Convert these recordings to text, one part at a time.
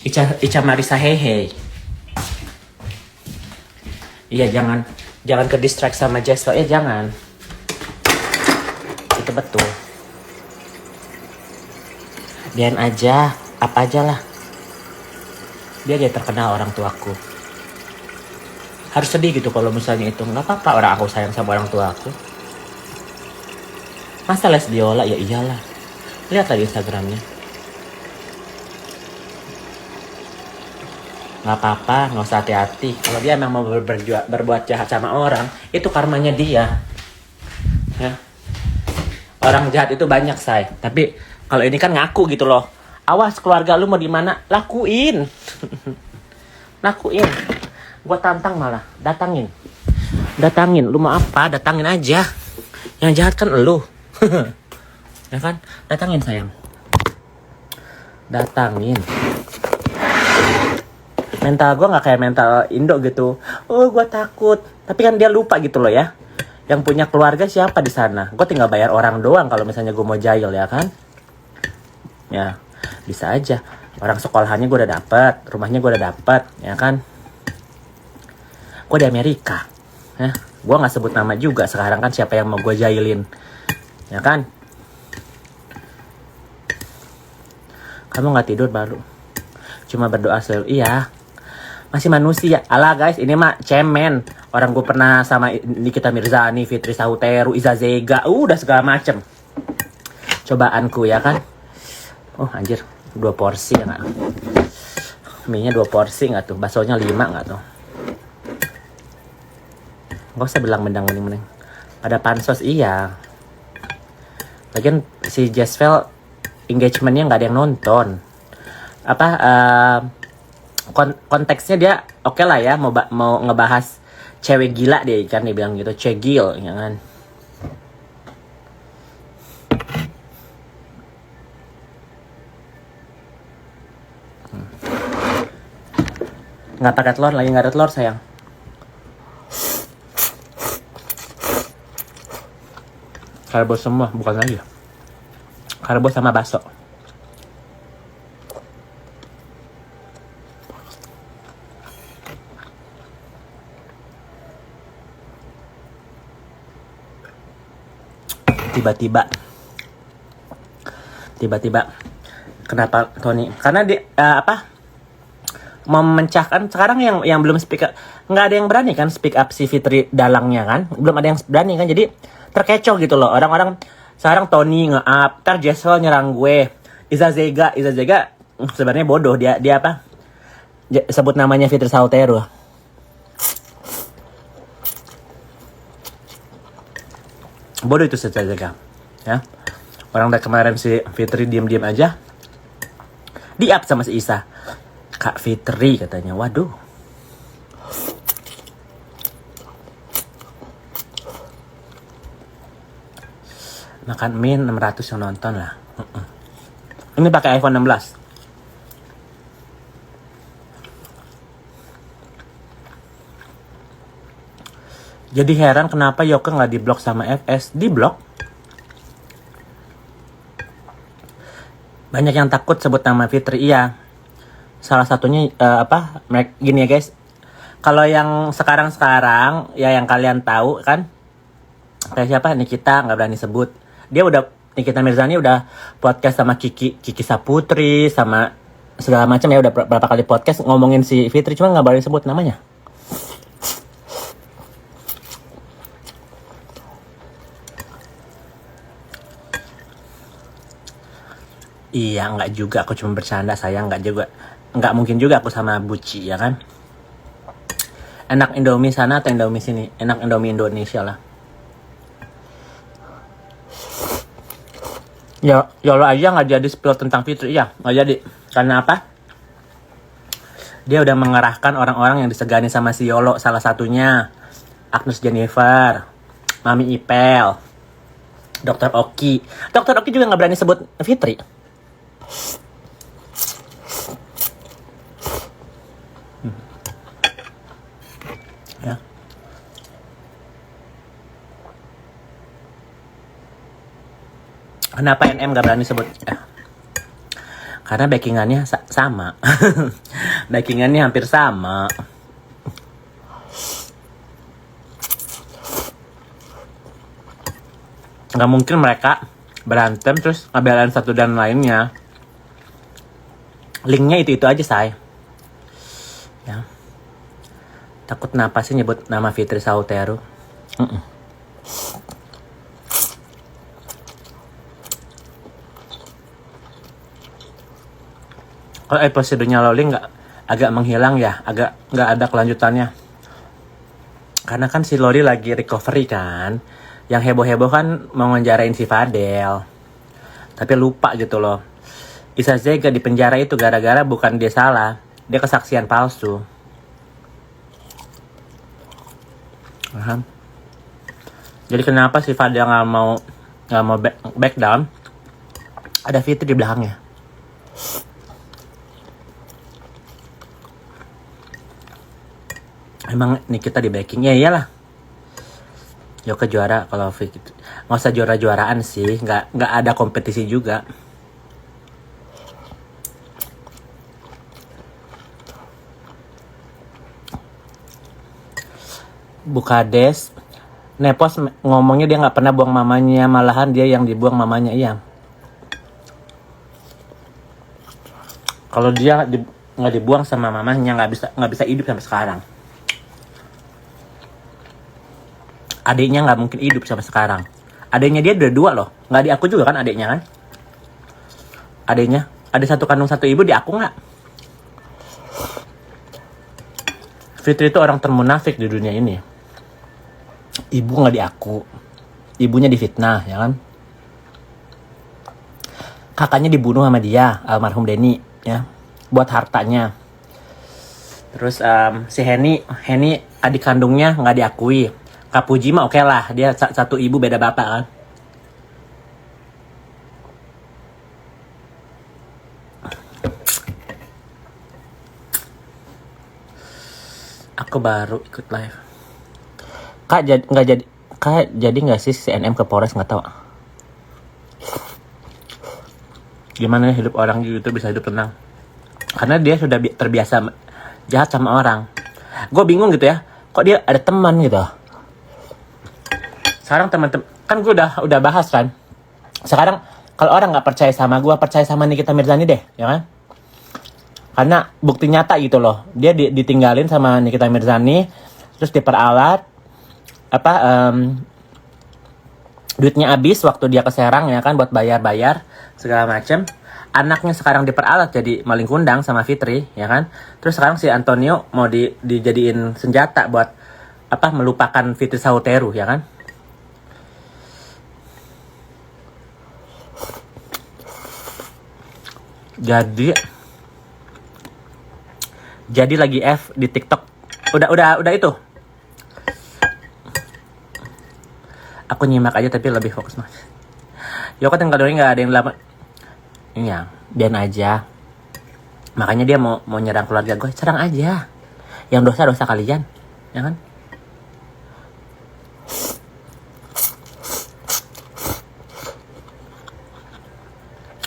Ica Marisa hehe. Iya, jangan ke distract sama Jeslo. Jangan. Itu betul. Biarin aja, apa aja lah. Biar dia terkenal orang tuaku. Harus sedih gitu kalau misalnya itu. Nggak apa-apa orang aku sayang sama orang tuaku. Masa les biola? Ya iyalah. Lihat lagi Instagramnya. Nggak apa-apa, nggak usah hati-hati. Kalau dia memang mau berbuat jahat sama orang, itu karmanya dia. Ya. Orang jahat itu banyak, say. Tapi kalau ini kan ngaku gitu loh. Awas keluarga lu mau di mana? Lakuin. Lakuin. Gua tantang malah, datangin. Lu mau apa? Datangin aja. Yang jahat kan elu. Ya kan? Datangin sayang. Datangin. Mental gue gak kayak mental Indo gitu. Oh gue takut. Tapi kan dia lupa gitu loh ya. Yang punya keluarga siapa di sana? Gue tinggal bayar orang doang kalau misalnya gue mau jail ya kan. Ya bisa aja. Orang sekolahannya gue udah dapet. Rumahnya gue udah dapet ya kan. Gue di Amerika ya. Gue gak sebut nama juga. Sekarang kan siapa yang mau gue jailin. Ya kan. Kamu gak tidur baru. Cuma berdoa selalu. Iya. Masih manusia. Alah guys, ini mah cemen. Orang gue pernah sama Nikita Mirzani, Fitri Sauteru, Iza Zega. Udah segala macem. Cobaanku ya kan. Oh anjir, 2 porsi ya gak? Mie-nya 2 porsi gak tuh? Baksonya 5 gak tuh? Gak usah bilang mendang-mending. Ada pansos iya. Lagian si Jesvel engagementnya gak ada yang nonton. Konteksnya dia oke lah ya, mau ngebahas cewek gila deh kan, dia bilang gitu, cegil ya kan. Nggak pakai telur lagi, nggak ada telur sayang. Karbo semua, bukan lagi karbo sama bakso. Tiba-tiba kenapa Tony? Karena dia memecahkan sekarang yang belum speak up, nggak ada yang berani kan speak up si Fitri dalangnya kan, belum ada yang berani kan, jadi terkecoh gitu loh orang-orang. Sekarang Tony nge-up, ntar Jesel nyerang gue, Iza Zega sebenarnya bodoh, dia sebut namanya Fitri Sauteru. Bodoh itu Iza Zega ya. Orang dari kemarin si Fitri diem-diem aja di-up sama si Isa. Kak Fitri katanya, waduh. Makan mie 600 yang nonton lah. Ini pakai iPhone 16. Jadi heran kenapa Yoke nggak diblok sama FS. Diblok. Banyak yang takut sebut nama Fitri. Iya. Salah satunya gini ya guys. Kalau yang sekarang ya yang kalian tahu kan, kayak siapa, Nikita nggak berani sebut. Dia udah, Nikita Mirzani udah podcast sama Kiki Saputri sama segala macam ya, udah berapa kali podcast ngomongin si Fitri, cuma nggak berani sebut namanya. Iya, nggak juga, aku cuma bercanda sayang, nggak mungkin juga aku sama Buci ya kan. Enak Indomie sana atau Indomie sini? Enak Indomie Indonesia lah. Ya lo aja nggak jadi spill tentang Fitri ya, nggak jadi. Karena apa? Dia udah mengerahkan orang-orang yang disegani sama si Yolo, salah satunya Agnes Jennifer, Mami Ipel, Dr. Oki juga nggak berani sebut Fitri. Ya. Kenapa NM gak berani sebut? Karena backingannya sama. Dagingannya hampir sama. Nggak mungkin mereka berantem terus ngebelain satu dan lainnya. Linknya itu aja, say. Ya. Takut kenapa sih nyebut nama Fitri Sauteru? Kalau episodenya Loli agak menghilang ya, agak nggak ada kelanjutannya. Karena kan si Loli lagi recovery kan. Yang heboh-heboh kan mau ngenjarain si Fadel. Tapi lupa gitu loh. Isa Zega di penjara itu gara-gara bukan dia salah. Dia kesaksian palsu. Paham? Jadi kenapa si Fadel nggak mau back down? Ada Fitri di belakangnya. Emang Nikita di backing? Ya iyalah. Yoka juara kalau Fitri. Nggak usah juara-juaraan sih. Nggak ada kompetisi juga. Bukades Nepos ngomongnya dia nggak pernah buang mamanya, malahan dia yang dibuang mamanya. Iya. Kalau dia nggak dibuang sama mamanya nggak bisa hidup sampai sekarang. Adiknya nggak mungkin hidup sampai sekarang. Adiknya dia udah 2 loh. Nggak di aku juga kan adiknya kan? Adiknya ada satu kandung satu ibu, di aku nggak. Fitri itu orang termunafik di dunia ini. Ibu nggak di aku, ibunya difitnah ya kan. Kakaknya dibunuh sama dia, almarhum Denny ya, buat hartanya. Terus si Henny adik kandungnya nggak diakui. Kak Puji mah oke lah, dia satu ibu beda bapak kan. Aku baru ikut live. Kak jadi nggak sih CNM ke Polres, nggak tahu. Gimana hidup orang di YouTube bisa hidup tenang? Karena dia sudah terbiasa jahat sama orang. Gue bingung gitu ya, kok dia ada teman gitu. Sekarang teman-teman kan gue udah bahas kan. Sekarang kalau orang nggak percaya sama gue, percaya sama Nikita Mirzani deh, ya kan? Karena bukti nyata gitu loh, dia ditinggalin sama Nikita Mirzani, terus diperalat, duitnya habis waktu dia ke Serang ya kan, buat bayar segala macem. Anaknya sekarang diperalat jadi maling kundang sama Fitri, ya kan? Terus sekarang si Antonio mau dijadiin senjata buat melupakan Fitri Sauteru, ya kan? Jadi lagi F di TikTok. Udah itu. Aku nyimak aja tapi lebih fokus mas. Yoko tinggal doi nggak ada yang lama. Iya, biarin aja. Makanya dia mau nyerang keluarga gue, serang aja. Yang dosa kalian, ya kan?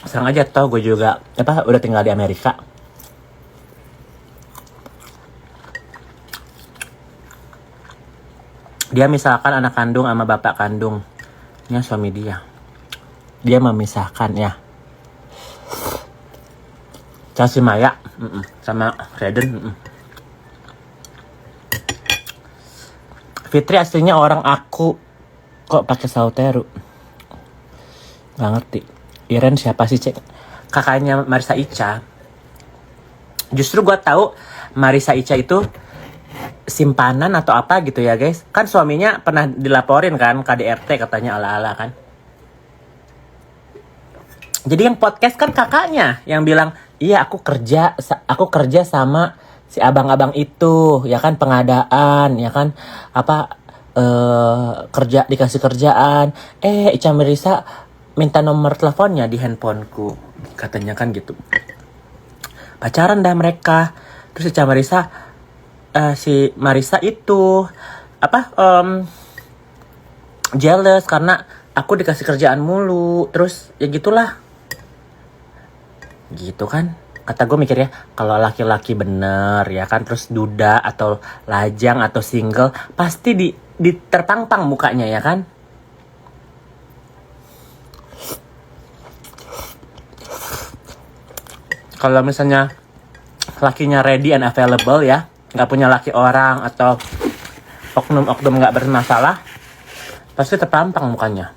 Serang aja, toh gue juga udah tinggal di Amerika. Dia misalkan anak kandung sama bapak kandungnya suami dia. Dia memisahkan ya. Chelsea Maya sama Reden. Fitri aslinya orang aku, kok pakai Sauteru? Gak ngerti. Iren siapa sih, cek? Kakaknya Marisa Ica. Justru gue tahu Marisa Ica itu simpanan atau apa gitu ya guys. Kan suaminya pernah dilaporin kan KDRT katanya ala-ala kan. Jadi yang podcast kan kakaknya yang bilang, iya aku kerja sama si abang-abang itu, ya kan, pengadaan, ya kan, kerja, dikasih kerjaan. Ica Marisa minta nomor teleponnya di handphoneku, katanya kan gitu. Pacaran dah mereka. Terus Ica Marisa, si Marisa itu jealous karena aku dikasih kerjaan mulu. Terus ya gitulah. Gitu kan. Kata gue mikirnya kalau laki-laki bener ya kan, terus duda atau lajang atau single pasti di terpang-pang mukanya ya kan. Kalau misalnya lakinya ready and available ya, nggak punya laki orang atau oknum-oknum nggak bermasalah, pasti terpampang mukanya.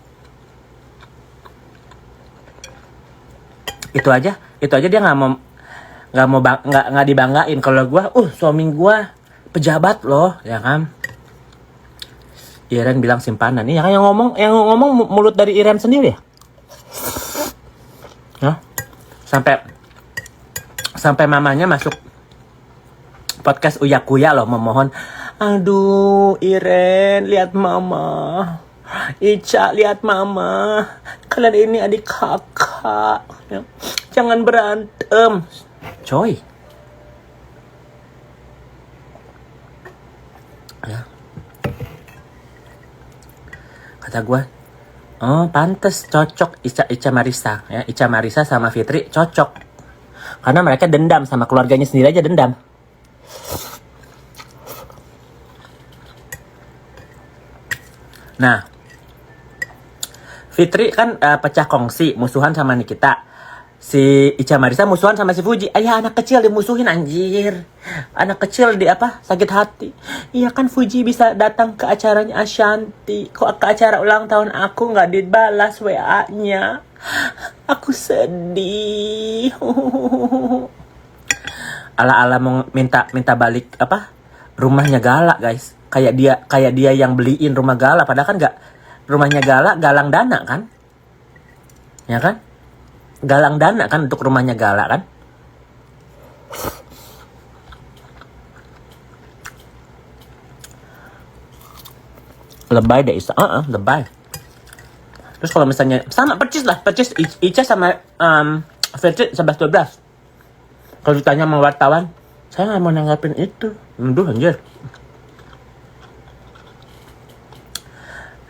Itu aja dia nggak dibanggain. Kalau gue, suami gue pejabat loh, ya kan. Iren bilang simpanan, ya kan yang ngomong mulut dari Iren sendiri ya. Hah? Sampai mamanya masuk podcast Uya Kuya loh, memohon, aduh Iren lihat mama, Ica lihat mama, kalian ini adik kakak ya. Jangan berantem coy ya. Kata gue, oh pantes cocok Ica Marisa ya. Ica Marisa sama Fitri cocok karena mereka dendam sama keluarganya sendiri aja, dendam. Nah, Fitri kan pecah kongsi, musuhan sama Nikita. Si Ica Marisa musuhan sama si Fuji. Ayah, anak kecil dimusuhin anjir. Anak kecil sakit hati. Iya kan Fuji bisa datang ke acaranya Ashanti. Kok ke acara ulang tahun aku nggak dibalas WA-nya? Aku sedih. Ala-ala mau minta balik rumahnya Gala, guys. Kayak dia yang beliin rumah Gala, padahal kan nggak, rumahnya Gala galang dana kan, ya kan, galang dana kan untuk rumahnya Gala kan. Lebay deh lebay. Terus kalau misalnya sama percis Ica sama Fitri 11-12. Kalau ditanya sama wartawan, saya nggak mau nanggapin itu. Aduh anjir.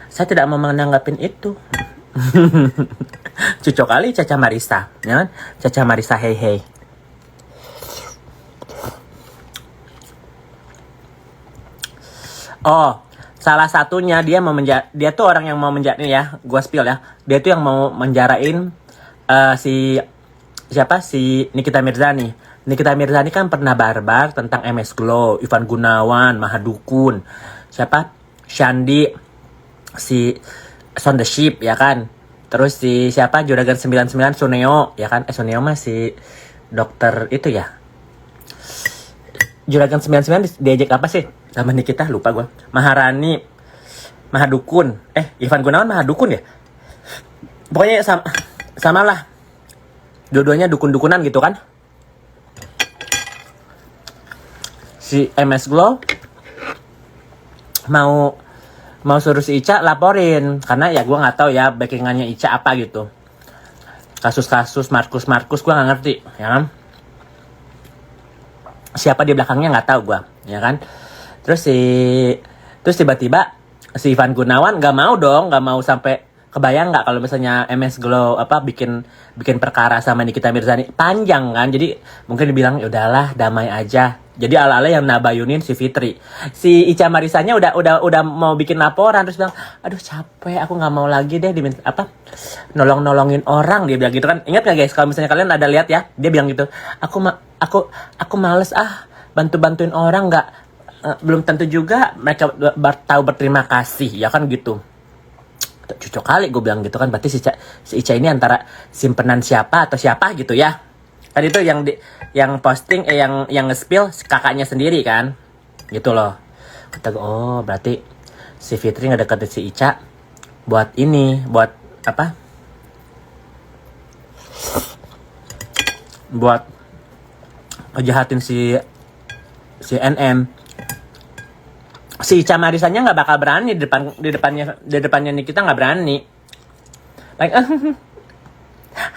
Saya tidak mau menanggapin itu. Cocok kali Caca Marisa, ya kan? Caca Marisa hey. Oh, salah satunya dia tuh orang yang mau menjarain ya, gua spill ya. Dia tuh yang mau menjarain si Nikita Mirzani. Nikita Mirzani kan pernah barbar tentang MS Glow, Ivan Gunawan, Mahadukun, Shandi, si Son the Ship ya kan. Terus si Juragan 99 Suneo ya kan. Suneo mah si dokter itu ya. Juragan 99 diajak apa sih sama Nikita, lupa gue. Maharani, Mahadukun, Ivan Gunawan Mahadukun ya. Pokoknya sama lah. Dua-duanya dukun-dukunan gitu kan. Si MS Glow mau suruh si Ica laporin, karena ya gue nggak tahu ya backingannya Ica apa gitu. Kasus Markus gue nggak ngerti ya kan. Siapa di belakangnya nggak tahu gue ya kan. Terus tiba-tiba si Ivan Gunawan nggak mau sampai, kebayang nggak kalau misalnya MS Glow bikin perkara sama Nikita Mirzani panjang kan. Jadi mungkin dibilang ya udahlah damai aja. Jadi ala-ala yang nabayunin si Fitri. Si Ica Marisanya udah mau bikin laporan, terus bilang, aduh capek, aku nggak mau lagi deh nolongin orang, dia bilang gitu kan. Ingat nggak guys, kalau misalnya kalian ada lihat ya, dia bilang gitu, aku males bantuin orang, nggak belum tentu juga mereka tahu berterima kasih ya kan gitu. Cocok kali gue bilang gitu kan, berarti si Ica ini antara simpenan siapa atau siapa gitu ya. Kan itu yang posting yang nge-spill kakaknya sendiri kan. Gitu loh. Kata gue, oh berarti si Fitri ngedeketin si Ica buat buat ngejahatin si NM. Si Ica Marisanya nggak bakal berani di depannya Nikita, nggak berani. Like,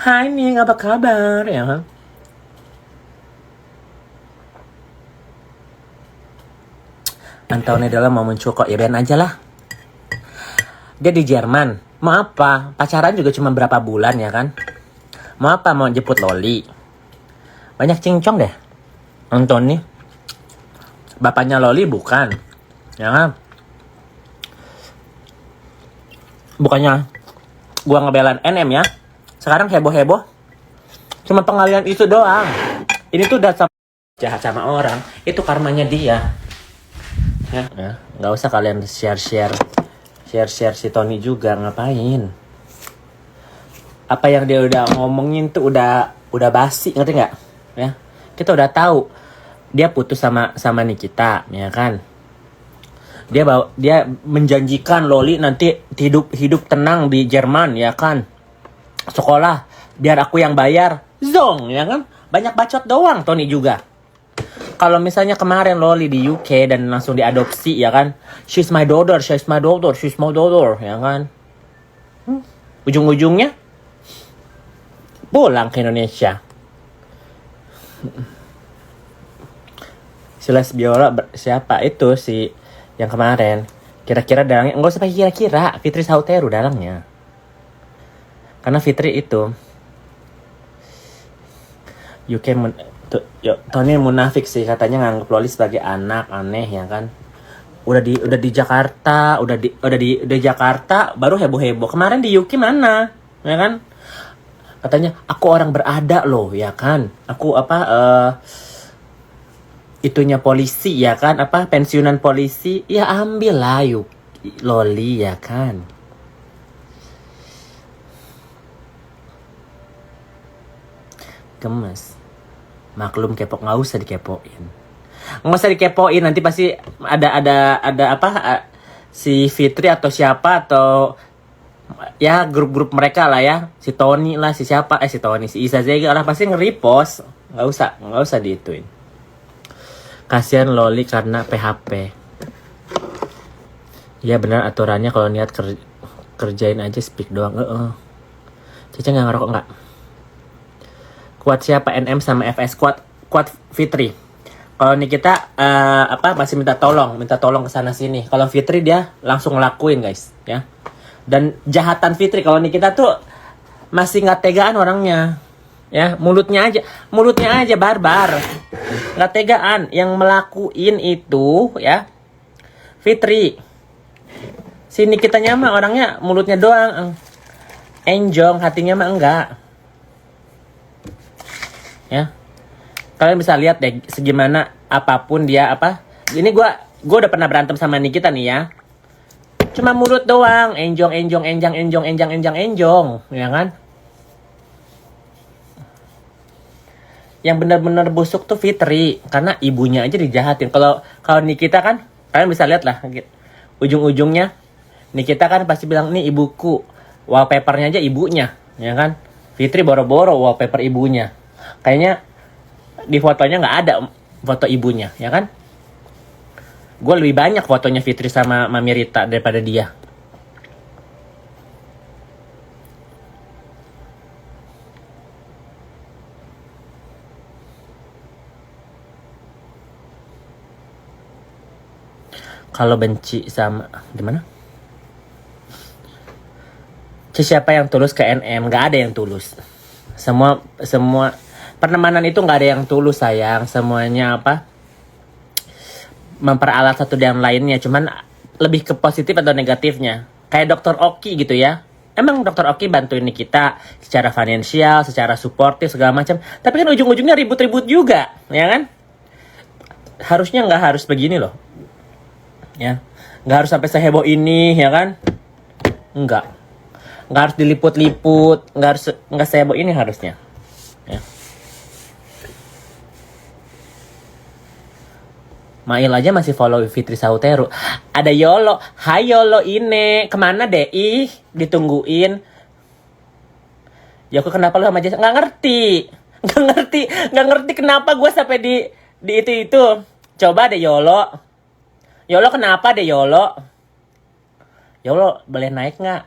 hai nih, apa kabar ya? Antonio Della mau muncul kok, ya biarin aja lah. Dia di Jerman, mau apa? Pacaran juga cuma berapa bulan ya kan? Mau apa? Mau jemput Loli? Banyak cincong deh. Anthony. Bapaknya Loli bukan. Ya kan? Bukannya gua ngebelan NM ya. Sekarang heboh-heboh. Cuma pengalian isu doang. Ini tuh udah jahat sama orang. Itu karmanya dia. Ya, nggak usah kalian share si Tony juga, ngapain? Apa yang dia udah ngomongin tuh udah basi, ngerti nggak? Ya, kita udah tahu dia putus sama Nikita, ya kan? Dia menjanjikan Loli nanti hidup tenang di Jerman, ya kan? Sekolah biar aku yang bayar, zong, ya kan? Banyak bacot doang Tony juga. Kalau misalnya kemarin Loli di UK dan langsung diadopsi, ya kan? She's my daughter, ya kan? Ujung-ujungnya pulang ke Indonesia. Si Les Biola siapa itu si yang kemarin? Kira-kira dalangnya enggak usah pakai kira-kira, Fitri Sauteru dalangnya. Karena Fitri itu Tony munafik sih, katanya nganggep Loli sebagai anak, aneh ya kan. Udah di Jakarta, udah di Jakarta baru heboh-heboh. Kemarin di UK mana? Ya kan? Katanya aku orang berada loh, ya kan? Aku itunya polisi, ya kan? Pensiunan polisi. Ya ambil lah yuk Loli, ya kan? Gemes. Maklum kepok, nggak usah dikepoin. Nggak usah dikepoin, nanti pasti ada si Fitri atau siapa atau ya grup-grup mereka lah ya, si Tony lah, si siapa si Isa Zega lah pasti nge-repost. Nggak usah diituin. Kasihan Loli karena PHP. Ya benar aturannya kalau niat kerjain aja, speak doang. Cica nggak ngerokok nggak? Kuat siapa? NM sama FS. Kuat Fitri. Kalau Nikita masih minta tolong ke sana sini. Kalau Fitri dia langsung ngelakuin, guys, ya. Dan jahatan Fitri, kalau Nikita tuh masih nggak tegaan orangnya. Ya, mulutnya aja barbar. Nggak tegaan, yang melakuin itu ya Fitri. Si Nikitanya mah orangnya mulutnya doang. Enjong, hatinya mah enggak. Ya, kalian bisa lihat deh segimana apapun dia ini gue udah pernah berantem sama Nikita nih ya, cuma mulut doang, enjong, ya kan? Yang benar-benar busuk tuh Fitri, karena ibunya aja dijahatin. Kalau Nikita kan kalian bisa lihat lah, ujung-ujungnya Nikita kan pasti bilang nih ibuku, wallpapernya aja ibunya, ya kan? Fitri boro-boro wallpaper ibunya. Kayaknya di fotonya nggak ada foto ibunya, ya kan? Gue lebih banyak fotonya Fitri sama Mami Rita daripada dia. Kalau benci sama gimana? Siapa yang tulus ke NM? Nggak ada yang tulus. Semua pertemanan itu nggak ada yang tulus, sayang. Semuanya memperalat satu dan lainnya. Cuman lebih ke positif atau negatifnya. Kayak Dr. Oki gitu ya. Emang Dr. Oki bantuin kita secara finansial, secara suportif segala macam. Tapi kan ujung-ujungnya ribut-ribut juga, ya kan? Harusnya nggak harus begini loh, ya. Nggak harus sampai seheboh ini, ya kan? Nggak harus diliput-liput, nggak seheboh ini harusnya. Ya. Mail aja masih follow Fitri Sauteru. Ada Yolo. Hai Yolo ini. Kemana deh? Ditungguin. Ya aku kenapa lu sama Jess? Nggak ngerti kenapa gue sampai di itu. Coba deh Yolo. Yolo kenapa deh Yolo? Yolo boleh naik nggak?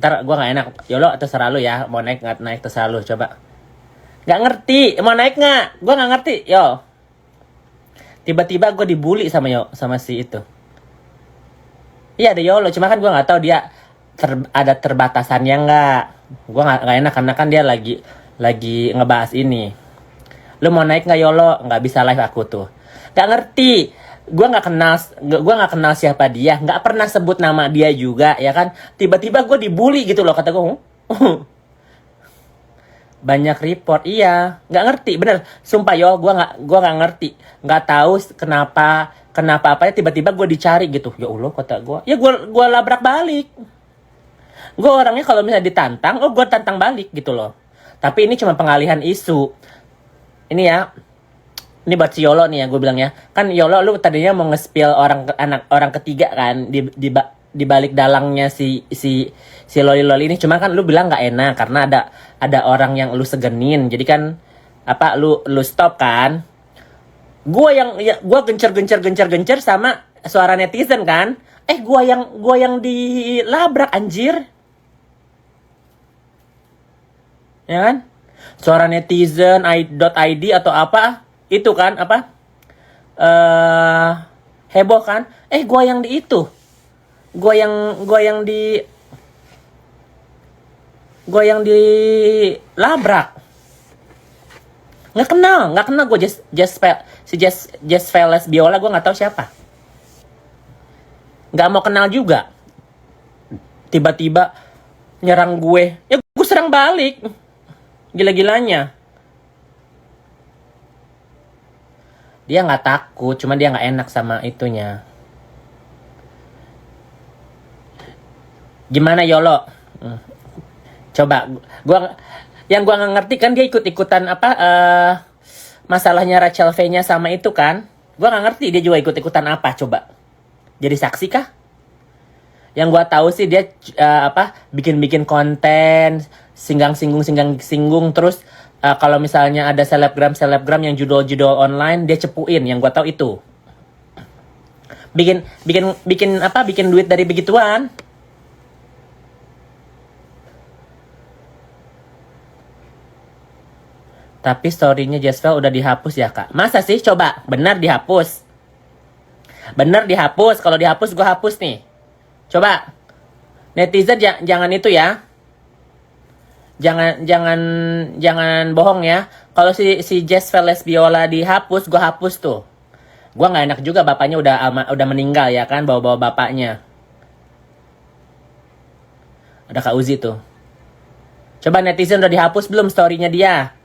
Ntar gue nggak enak. Yolo terserah lu ya. Mau naik nggak naik terserah lu. Coba. Nggak ngerti. Mau naik nggak? Gue nggak ngerti. Yo. Tiba-tiba gue dibully sama si itu. Iya ada Yolo, cuma kan gue nggak tahu dia ada terbatasannya nggak. Gue nggak enak karena kan dia lagi ngebahas ini, Lu mau naik nggak Yolo? Nggak bisa live aku tuh. Nggak ngerti. Gue nggak kenal siapa dia. Nggak pernah sebut nama dia juga, ya kan? Tiba-tiba gue dibully gitu loh, kata gue. Banyak report, iya. Nggak ngerti, bener. Sumpah yo, gue nggak ngerti. Nggak tahu kenapa apa tiba-tiba gue dicari gitu. Ya Allah, kata gue. Ya gue labrak balik. Gue orangnya kalau misalnya ditantang, gue tantang balik gitu loh. Tapi ini cuma pengalihan isu. Ini ya, ini buat si Yolo nih ya, gue bilang ya. Kan Yolo lu tadinya mau nge-spill orang ketiga kan di balik dalangnya si Loli ini. Cuma kan lu bilang nggak enak karena ada orang yang lu segenin. Jadi kan apa lu stop kan? Gue gencer sama suara netizen kan. Gue yang dilabrak anjir. Ya kan? Suara netizen .id atau apa itu kan apa heboh kan? Gue yang di itu. Gue yang di labrak. Nggak kenal gue Jess Veles Biola, gue nggak tahu siapa. Nggak mau kenal juga. Tiba-tiba nyerang gue, ya gue serang balik. Gila-gilanya. Dia nggak takut, cuma dia nggak enak sama itunya. Gimana Yolo? Coba, yang gua nggak ngerti kan dia ikut-ikutan apa masalahnya Rachel V-nya sama itu kan? Gua nggak ngerti dia juga ikut-ikutan apa coba? Jadi saksi kah? Yang gua tahu sih dia bikin konten singgung terus kalau misalnya ada selebgram yang judul online dia cepuin, yang gua tahu itu. Bikin duit dari begituan. Tapi story-nya Jasvel udah dihapus ya kak? Masa sih? Coba, benar dihapus. Kalau dihapus gue hapus nih. Coba, netizen jangan itu ya. Jangan bohong ya. Kalau si Jasvel Lesbiola dihapus, gue hapus tuh. Gue nggak enak juga, bapaknya udah meninggal ya kan, bawa bapaknya. Ada Kak Uzi tuh. Coba netizen udah dihapus belum story-nya dia?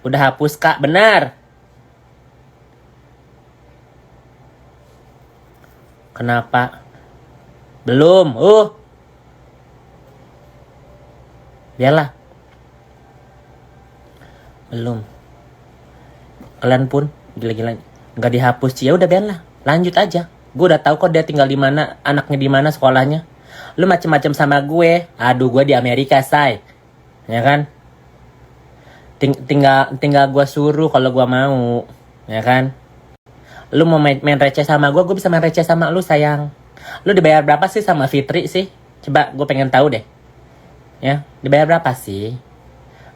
Udah hapus kak, benar. Kenapa? Belum. Biarlah. Belum. Kalian pun gila-gila nggak dihapus sih, ya udah biarlah. Lanjut aja. Gue udah tahu kok dia tinggal di mana, anaknya di mana, sekolahnya. Lu macem-macem sama gue. Aduh, gue di Amerika, say. Ya kan? Tinggal gue suruh kalau gue mau, ya kan? Lu mau main receh sama gue bisa main receh sama lu sayang. Lu dibayar berapa sih sama Fitri sih? Coba gue pengen tahu deh. Ya, dibayar berapa sih?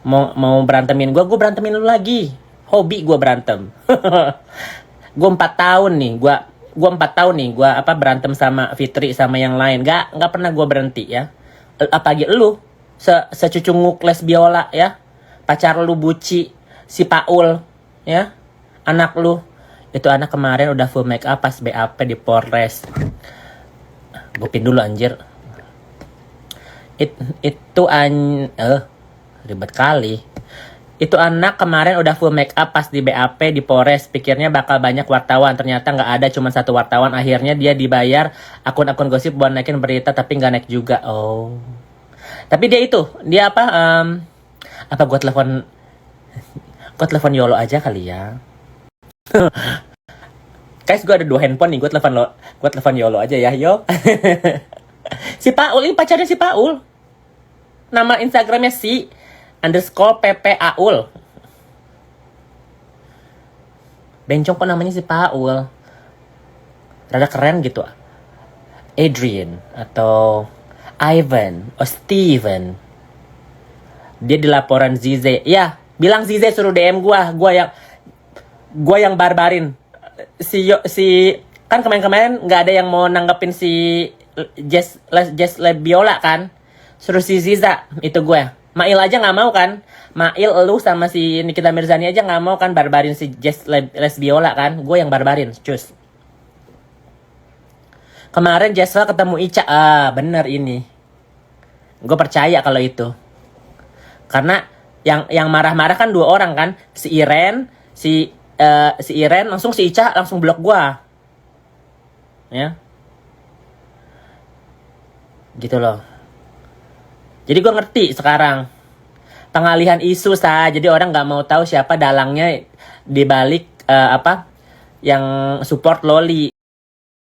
Mau berantemin gue berantemin lu lagi. Hobi gue berantem. Gue 4 tahun nih, gue 4 tahun nih, gue berantem sama Fitri sama yang lain. Gak pernah gue berhenti ya. Apalagi lu, secucunguk les biola ya. Pacar lu Buci, si Paul, ya, anak lu, itu anak kemarin udah full make up pas BAP di Polres. Gue pin dulu anjir. Ribet kali. Itu anak kemarin udah full make up pas di BAP di Polres. Pikirnya bakal banyak wartawan, ternyata nggak ada, cuma 1 wartawan. Akhirnya dia dibayar akun-akun gosip buat naikin berita, tapi nggak naik juga. Oh, tapi dia apa gue telepon Yolo aja kali ya. Guys, gue ada 2 handphone nih, gue telepon Yolo aja ya, yo. Si Paul, ini pacarnya si Paul. Nama Instagramnya _PPAul. Bencong kok namanya si Paul. Rada keren gitu. Adrian atau Ivan atau Steven. Dia di laporan Zize. Ya, bilang Zize suruh DM gua yang barbarin. Si kan kemarin nggak ada yang mau nanggepin si Jess Lebiola kan. Suruh si Ziza itu gue. Mail aja nggak mau kan? Mail, lu sama si Nikita Mirzani aja nggak mau kan barbarin si Jess Lesbiola kan? Gue yang barbarin, cus. Kemarin Jessel ketemu Ica, bener ini. Gue percaya kalau itu. Karena yang marah-marah kan 2 orang kan, si Iren, si Iren, langsung si Ica langsung blok gue, ya, gitu loh. Jadi gue ngerti sekarang pengalihan isu jadi orang nggak mau tahu siapa dalangnya di balik apa yang support Loli.